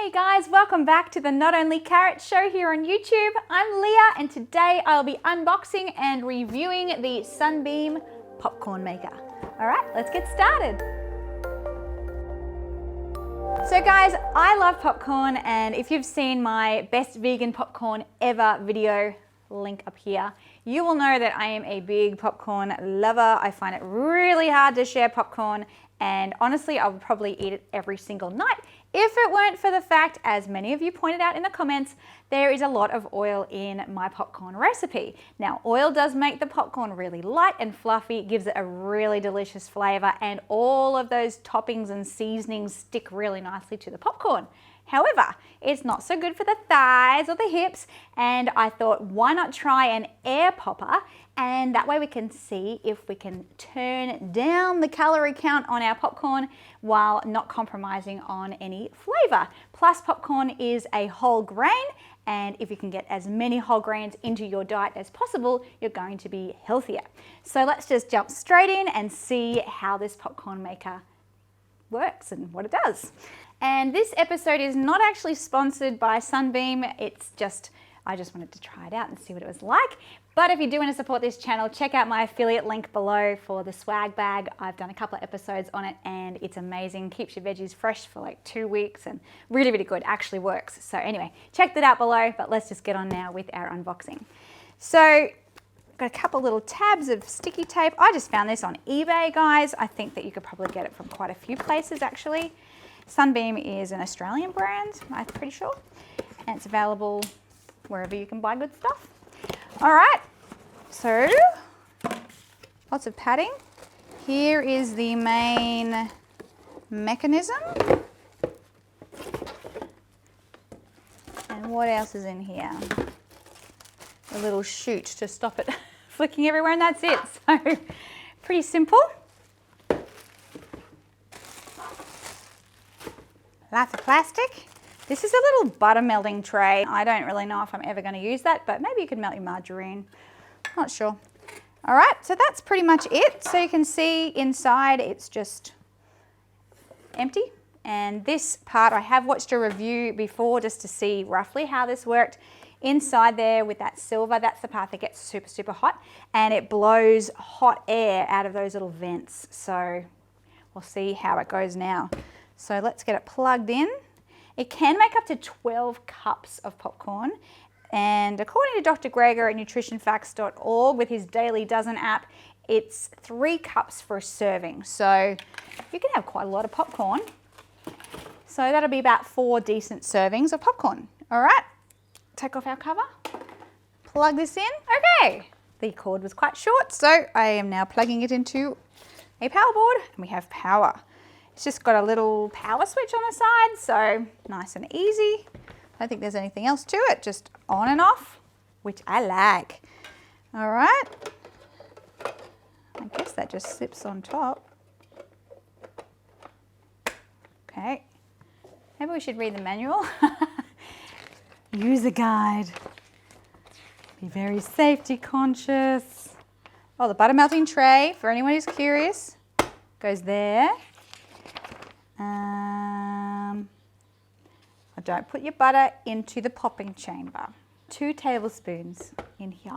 Hey guys, welcome back to the Not Only Carrot Show here on YouTube. I'm Leah and today I'll be unboxing and reviewing the Sunbeam Popcorn Maker. All right, let's get started. So guys, I love popcorn, and if you've seen my best vegan popcorn ever video, link up here, you will know that I am a big popcorn lover. I find it really hard to share popcorn, and honestly, I would probably eat it every single night if it weren't for the fact, as many of you pointed out in the comments, there is a lot of oil in my popcorn recipe. Now, oil does make the popcorn really light and fluffy, gives it a really delicious flavor, and all of those toppings and seasonings stick really nicely to the popcorn. However, it's not so good for the thighs or the hips, and I thought, why not try an air popper? And that way we can see if we can turn down the calorie count on our popcorn while not compromising on any flavor. Plus, popcorn is a whole grain, and if you can get as many whole grains into your diet as possible, you're going to be healthier. So let's just jump straight in and see how this popcorn maker works and what it does. And this episode is not actually sponsored by Sunbeam. I just wanted to try it out and see what it was like. But if you do want to support this channel, check out my affiliate link below for the swag bag. I've done a couple of episodes on it and it's amazing. Keeps your veggies fresh for like 2 weeks and really, really good. Actually works. So anyway, check that out below, but let's just get on now with our unboxing. So got a couple little tabs of sticky tape. I just found this on eBay, guys. I think that you could probably get it from quite a few places actually. Sunbeam is an Australian brand, I'm pretty sure. And it's available wherever you can buy good stuff. All right, so lots of padding. Here is the main mechanism. And what else is in here? A little chute to stop it flicking everywhere, and that's it. So pretty simple. Lots of plastic. This is a little butter melting tray. I don't really know if I'm ever going to use that, but maybe you could melt your margarine. Not sure. All right, so that's pretty much it. So you can see inside it's just empty. And this part, I have watched a review before just to see roughly how this worked. Inside there with that silver, that's the part that gets super, super hot. And it blows hot air out of those little vents. So we'll see how it goes now. So let's get it plugged in. It can make up to 12 cups of popcorn, and according to Dr. Greger at nutritionfacts.org with his Daily Dozen app, it's 3 cups for a serving. So you can have quite a lot of popcorn. So that'll be about 4 decent servings of popcorn. All right, take off our cover, plug this in. Okay, the cord was quite short, so I am now plugging it into a power board, and we have power. It's just got a little power switch on the side, so nice and easy. I don't think there's anything else to it, just on and off, which I like. All right, I guess that just slips on top. Okay, maybe we should read the manual. User guide. Be very safety conscious. Oh, the butter melting tray, for anyone who's curious, goes there. Don't put your butter into the popping chamber. 2 tablespoons in here.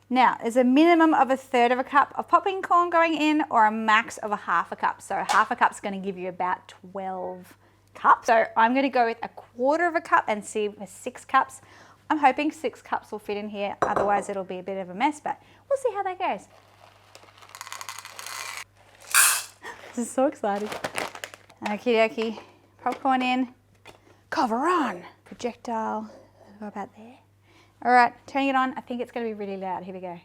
Now, there's a minimum of 1/3 of a cup of popping corn going in, or a max of 1/2 cup. So 1/2 cup's going to give you about 12 cups. So I'm going to go with 1/4 cup and see for 6 cups. I'm hoping 6 cups will fit in here. Otherwise, it'll be a bit of a mess, but we'll see how that goes. This is so exciting. Okie dokie, popcorn in, cover on. Projectile, go about there. All right, turning it on. I think it's going to be really loud. Here we go.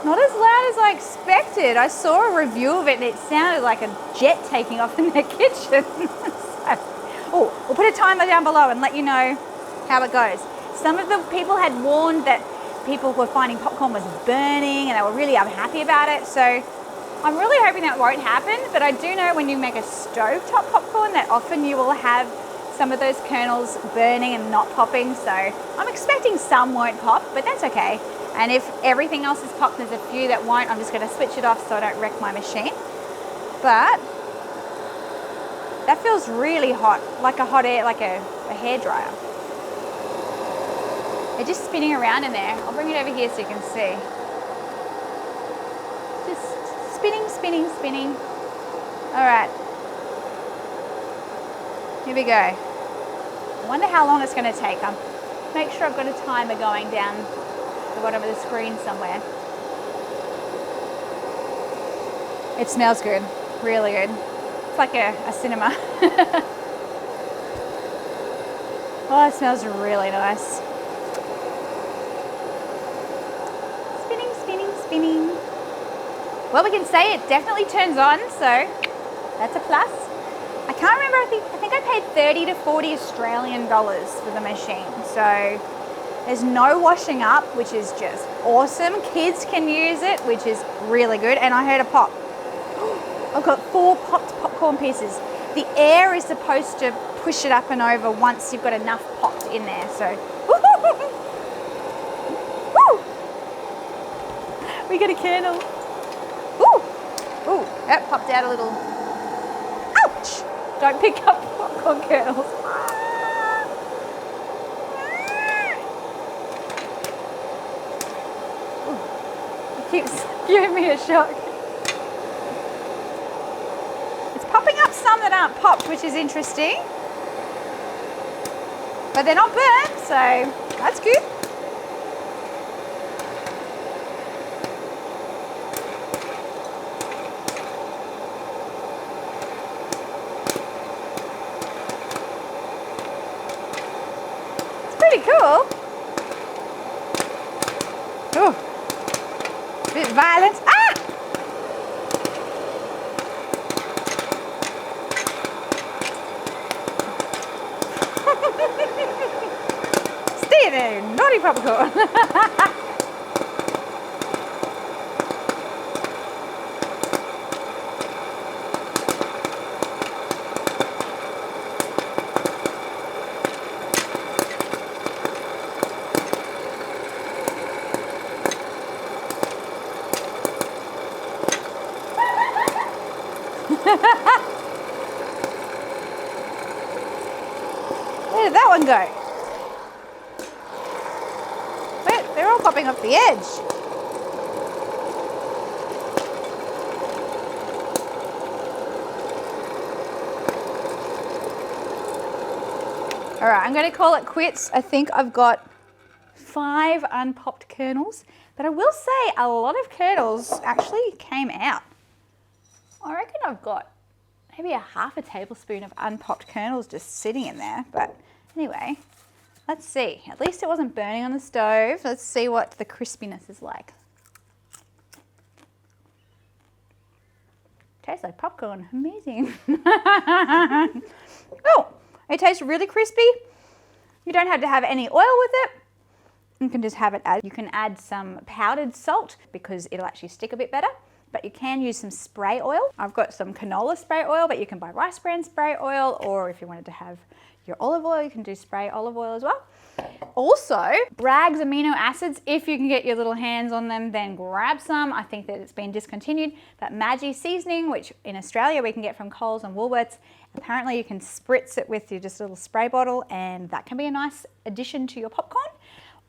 Not as loud as I expected. I saw a review of it and it sounded like a jet taking off in the kitchen. Oh, we'll put a timer down below and let you know how it goes. Some of the people had warned that people were finding popcorn was burning and they were really unhappy about it. So I'm really hoping that won't happen, but I do know when you make a stovetop popcorn that often you will have some of those kernels burning and not popping. So I'm expecting some won't pop, but that's okay. And if everything else is popped, there's a few that won't, I'm just going to switch it off so I don't wreck my machine. But That feels really hot, like a hot air, like a hair dryer. They're just spinning around in there. I'll bring it over here so you can see. Just spinning, spinning, spinning. All right. Here we go. I wonder how long it's going to take. Make sure I've got a timer going down the bottom of the screen somewhere. It smells good, really good. It's like a cinema. Oh, it smells really nice. Spinning, spinning, spinning. Well, we can say it definitely turns on, so that's a plus. I can't remember, I think I paid 30 to 40 Australian dollars for the machine. So there's no washing up, which is just awesome. Kids can use it, which is really good. And I heard a pop. I've got 4 popped popcorn pieces. The air is supposed to push it up and over once you've got enough popped in there. So, woo! We get a kernel. Ooh, that popped out a little. Ouch! Don't pick up popcorn kernels. It keeps giving me a shock. It's popping up some that aren't popped, which is interesting. But they're not burnt, so that's good. Pretty cool. Oh, a bit violent. Ah! Stay there, naughty popcorn. Where did that one go? They're all popping off the edge. All right, I'm going to call it quits. I think I've got 5 unpopped kernels, but I will say a lot of kernels actually came out. I reckon I've got maybe a half a tablespoon of unpopped kernels just sitting in there. But anyway, let's see. At least it wasn't burning on the stove. Let's see what the crispiness is like. Tastes like popcorn. Amazing. Oh, it tastes really crispy. You don't have to have any oil with it. You can just have it as, you can add some powdered salt because it'll actually stick a bit better. But you can use some spray oil. I've got some canola spray oil, but you can buy rice bran spray oil, or if you wanted to have your olive oil, you can do spray olive oil as well. Also, Bragg's amino acids, if you can get your little hands on them, then grab some. I think that it's been discontinued. But Maggi seasoning, which in Australia we can get from Coles and Woolworths, apparently you can spritz it with your just little spray bottle, and that can be a nice addition to your popcorn.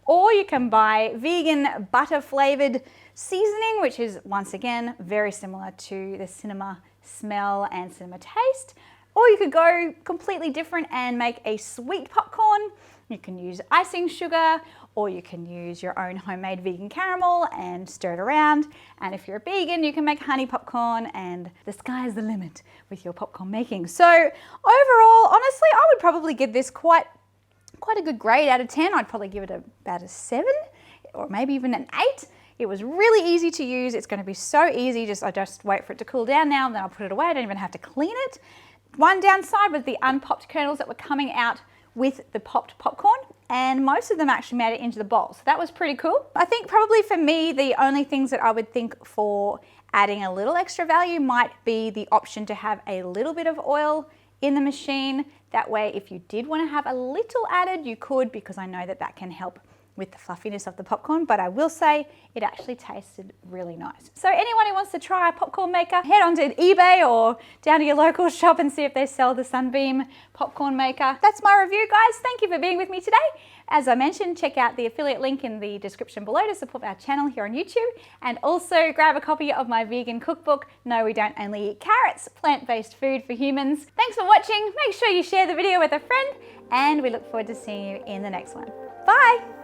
Or you can buy vegan butter flavored seasoning, which is once again very similar to the cinema smell and cinema taste. Or you could go completely different and make a sweet popcorn. You can use icing sugar, or you can use your own homemade vegan caramel and stir it around. And if you're a vegan, you can make honey popcorn, and the sky's the limit with your popcorn making. So overall, honestly, I would probably give this quite a good grade out of 10. I'd probably give it about a 7 or maybe even an 8. It was really easy to use. It's going to be so easy. I just wait for it to cool down now, and then I'll put it away. I don't even have to clean it. One downside was the unpopped kernels that were coming out with the popped popcorn, and most of them actually made it into the bowl. So that was pretty cool. I think probably for me, the only things that I would think for adding a little extra value might be the option to have a little bit of oil in the machine. That way, if you did want to have a little added, you could, because I know that that can help with the fluffiness of the popcorn, but I will say it actually tasted really nice. So anyone who wants to try a popcorn maker, head on to eBay or down to your local shop and see if they sell the Sunbeam Popcorn Maker. That's my review, guys. Thank you for being with me today. As I mentioned, check out the affiliate link in the description below to support our channel here on YouTube, and also grab a copy of my vegan cookbook, No, We Don't Only Eat Carrots, Plant-Based Food for Humans. Thanks for watching. Make sure you share the video with a friend, and we look forward to seeing you in the next one. Bye.